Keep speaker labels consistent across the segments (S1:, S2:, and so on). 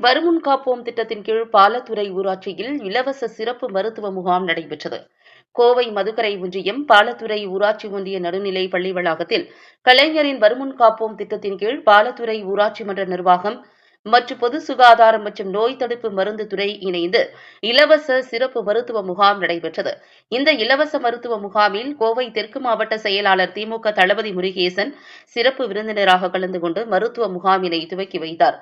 S1: வருமுன் காப்போம் திட்டத்தின் கீழ் பாலத்துறை ஊராட்சியில் இலவச சிறப்பு மருத்துவ முகாம் நடைபெற்றது. கோவை மதுக்கரை ஒன்றியம் பாலத்துறை ஊராட்சி ஒன்றிய நடுநிலை பள்ளி வளாகத்தில் கலைஞரின் வருமுன் காப்போம் திட்டத்தின் கீழ் பாலத்துறை ஊராட்சி மன்ற நிர்வாகம் மற்றும் பொது சுகாதாரம் மற்றும் நோய் தடுப்பு மருந்து துறை இணைந்து இலவச சிறப்பு மருத்துவ முகாம் நடைபெற்றது. இந்த இலவச மருத்துவ முகாமில் கோவை தெற்கு மாவட்ட செயலாளர் திமுக தளபதி முருகேசன் சிறப்பு விருந்தினராக கலந்து கொண்டு மருத்துவ முகாமினை துவக்கி வைத்தார்.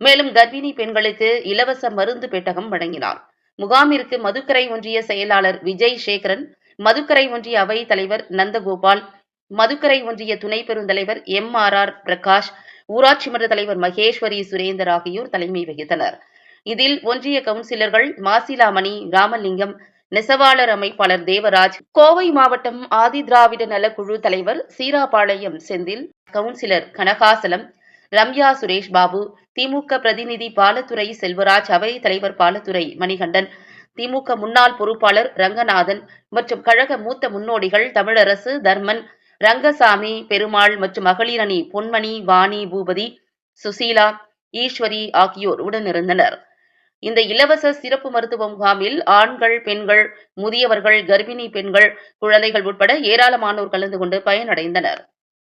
S1: மேலும் கர்ப்பிணி பெண்களுக்கு இலவச மருந்து பெட்டகம் வழங்கினார். முகாமிற்கு மதுக்கரை ஒன்றிய செயலாளர் விஜய் சேகரன், மதுக்கரை ஒன்றிய அவை தலைவர் நந்தகோபால், மதுக்கரை ஒன்றிய துணை பெருந்தலைவர் MRR பிரகாஷ், ஊராட்சி மன்ற தலைவர் மகேஸ்வரி சுரேந்தர் ஆகியோர் தலைமை வகித்தனர். இதில் ஒன்றிய கவுன்சிலர்கள் மாசிலாமணி, ராமலிங்கம், நெசவாளர் அமைப்பாளர் தேவராஜ், கோவை மாவட்டம் ஆதிதிராவிட நலக்குழு தலைவர் சீராபாளையம் செந்தில், கவுன்சிலர் கனகாசலம், ரம்யா சுரேஷ் பாபு, திமுக பிரதிநிதி பாலத்துறை செல்வராஜ், அவை தலைவர் பாலத்துறை மணிகண்டன், திமுக முன்னாள் பொறுப்பாளர் ரங்கநாதன் மற்றும் கழக மூத்த முன்னோடிகள் தமிழரசு, தர்மன், ரங்கசாமி, பெருமாள் மற்றும் மகளிர் அணி பொன்மணி, வாணி, பூபதி, சுசீலா, ஈஸ்வரி ஆகியோர் உடனிருந்தனர். இந்த இலவச சிறப்பு மருத்துவ முகாமில் ஆண்கள், பெண்கள், முதியவர்கள், கர்ப்பிணி பெண்கள், குழந்தைகள் உட்பட ஏராளமானோர் கலந்து கொண்டு பயனடைந்தனர்.